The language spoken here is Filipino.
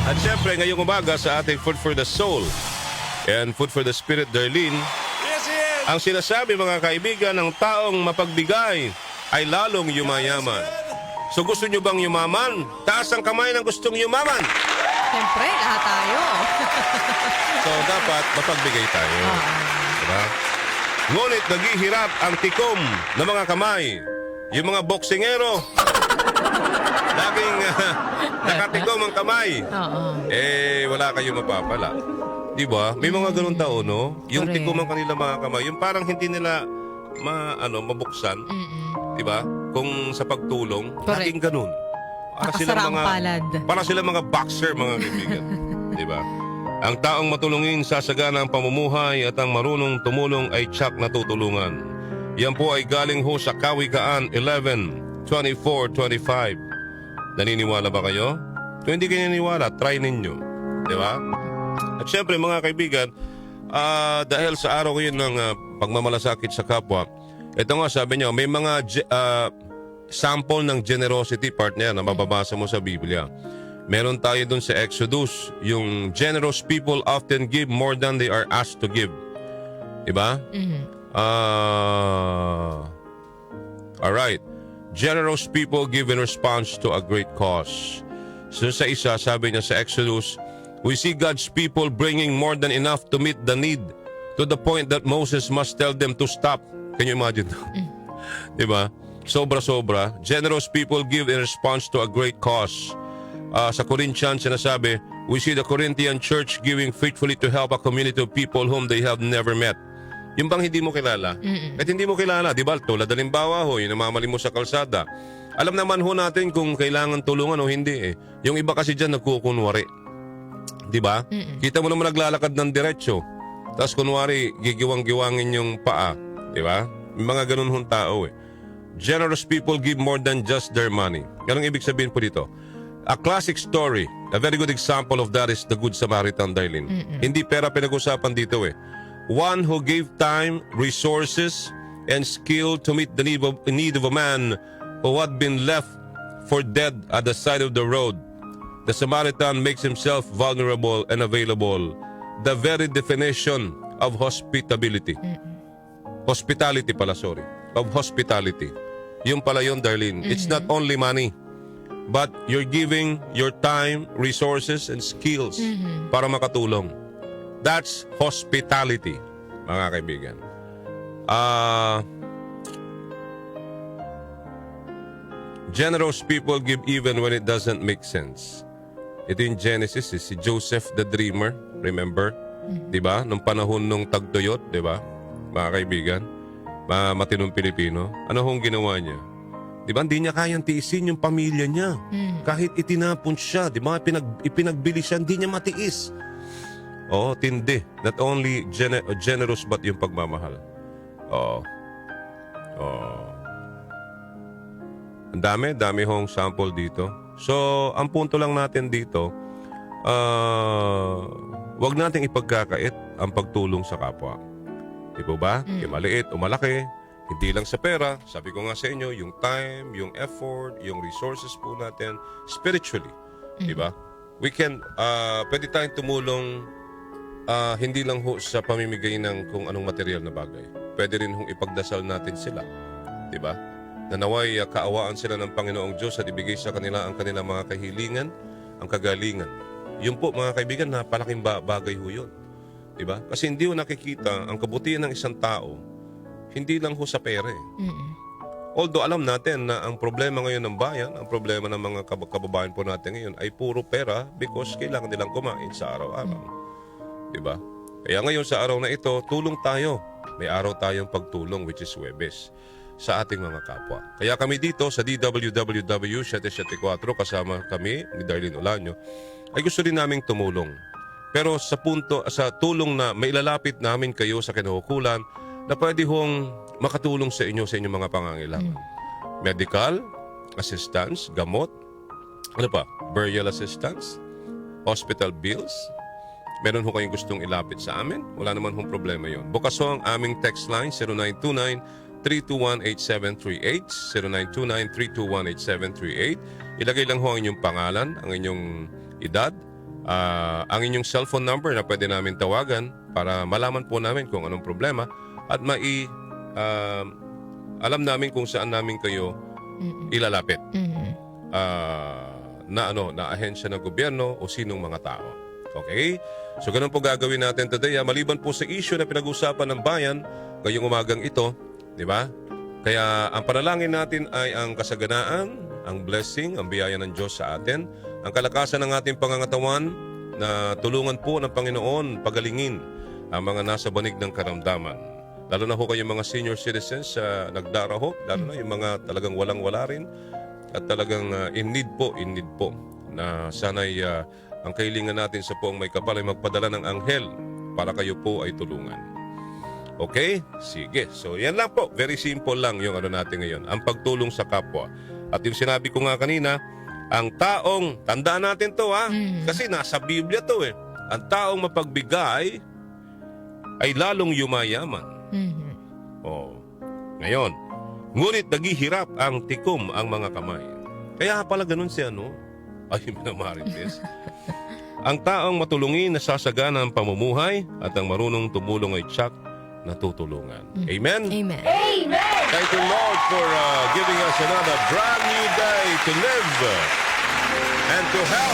At syempre, ngayong umaga sa ating Food for the Soul and Food for the Spirit, Darlene, ang sinasabi mga kaibigan ng taong mapagbigay ay lalong yumayaman. So gusto nyo bang yumaman? Taas ang kamay ng gustong yumaman. Siyempre, lahat tayo. So dapat mapagbigay tayo. Diba? Ngunit naghihirap ang tikom ng mga kamay. Yung mga boksingero, laging nakatikom ang kamay. Wala kayong mapapala. Diba? May mga ganun tao, no? Yung Correct. tikom ang kanila mga kamay, yung parang hindi nila mabuksan. Diba? Kung sa pagtulong, Correct. laging ganun. Nakasara ang palad. Para silang mga boxer, mga kaibigan. Diba? Ang taong matulungin sasagana ang pamumuhay at ang marunong tumulong ay tiyak na tutulungan. Yan po ay galing ho sa Kawikaan 11:24-25. Naniniwala ba kayo? Kung hindi kayo naniniwala, try ninyo. Diba? At syempre mga kaibigan, dahil sa araw ngayon ng pagmamalasakit sa kapwa, ito nga sabi niyo, may mga sample ng generosity partner na mababasa mo sa Biblia. Meron tayo dun sa Exodus, yung generous people often give more than they are asked to give. Diba? Alright. Generous people give in response to a great cause. So sa isa, sabi niya sa Exodus, we see God's people bringing more than enough to meet the need to the point that Moses must tell them to stop. Can you imagine? Diba? Sobra-sobra. Generous people give in response to a great cause. Sa Corinthians, sinasabi, we see the Corinthian church giving faithfully to help a community of people whom they have never met. Yung bang hindi mo kilala? At hindi mo kilala, di ba? Tulad halimbawa ho, yung namamali mo sa kalsada. Alam naman ho natin kung kailangan tulungan o hindi eh. Yung iba kasi dyan nagkukunwari. Di ba? Kita mo naman naglalakad ng diretsyo. Tapos kunwari, gigiwang-giwangin yung paa. Di ba? May mga ganun hong tao eh. Generous people give more than just their money. Anong ibig sabihin po dito? A classic story, a very good example of that is the Good Samaritan, Darlene. Hindi pera pinag-usapan dito eh. One who gave time, resources, and skill to meet the need of a man who had been left for dead at the side of the road. The Samaritan makes himself vulnerable and available. The very definition of hospitality. Hospitality pala, sorry. Of hospitality. Yung pala yun, Darlene. It's not only money. But you're giving your time, resources, and skills para makatulong. That's hospitality, mga kaibigan. Generous people give even when it doesn't make sense. Ito yung Genesis, si Joseph the Dreamer, remember? Diba? Nung panahon nung tagtuyot, diba? Mga kaibigan, matinong Pilipino, ano hong ginawa niya? Diba, hindi niya kayang tiisin yung pamilya niya. Kahit itinapon siya, diba, ipinagbili siya, hindi niya matiis. Oo, tindi. Not only generous but yung pagmamahal. Oo. Ang dami hong sample dito. So, ang punto lang natin dito, wag nating ipagkakait ang pagtulong sa kapwa. Di po ba? Yung maliit o malaki, hindi lang sa pera, sabi ko nga sa inyo, yung time, yung effort, yung resources po natin, spiritually, di ba? We can, pwede tayong tumulong, hindi lang ho sa pamimigay ng kung anong material na bagay. Pwede rin hong ipagdasal natin sila, di ba? Na naway kaawaan sila ng Panginoong Diyos at ibigay sa kanila ang kanilang mga kahilingan, ang kagalingan. Yun po mga kaibigan, napalaking bagay ho yun, di ba? Kasi hindi ho nakikita ang kabutihan ng isang tao, hindi lang ho sa pera eh. Although alam natin na ang problema ngayon ng bayan, ang problema ng mga kababayan po natin ngayon ay puro pera because kailangan nilang kumain sa araw-araw. Diba? Kaya ngayon sa araw na ito, tulong tayo. May araw tayong pagtulong which is Huwebes sa ating mga kapwa. Kaya kami dito sa DWWW 774 kasama kami ni Darlene Olanyo ay gusto rin naming tumulong. Pero sa tulong na mailalapit namin kayo sa kinaukulan na pwede hong makatulong sa inyong mga pangangailangan. Medical assistance, gamot, ano pa, burial assistance, hospital bills. Meron ho kayong gustong ilapit sa amin? Wala naman hong problema yon. Bukas ho ang aming text line 0929-321-8738, 0929-321-8738. Ilagay lang ho ang inyong pangalan, ang inyong edad, ang inyong cellphone number na pwede namin tawagan para malaman po namin kung anong problema at alam namin kung saan namin kayo ilalapit. Na ahensya ng gobyerno o sinong mga tao. Okay? So ganun po gagawin natin today. Maliban po sa issue na pinag-usapan ng bayan ngayong umagang ito, di ba? Kaya ang panalangin natin ay ang kasaganaan, ang blessing, ang biyaya ng Diyos sa atin, ang kalakasan ng ating pangangatawan na tulungan po ng Panginoon pagalingin ang mga nasa banig ng karamdaman. Lalo na ho kayong mga senior citizens sa nagdarahop, lalo na yung mga talagang walang-wala rin at talagang in need po na sana'y ang kahilingan natin sa poong may kapal ay magpadala ng anghel para kayo po ay tulungan. Okay? Sige. So yan lang po. Very simple lang yung ano natin ngayon. Ang pagtulong sa kapwa. At yung sinabi ko nga kanina, ang taong, tandaan natin to kasi nasa Biblia to ang taong mapagbigay ay lalong yumayaman. Ngayon, ngunit naghihirap ang tikom ang mga kamay. Kaya pala ganun si ay minamarites. Ang taong matulungin nasasagana ang pamumuhay at ang marunong tumulong ay tiyak na tutulungan. Amen? Amen. Thank you, Lord, for giving us another brand new day to live and to help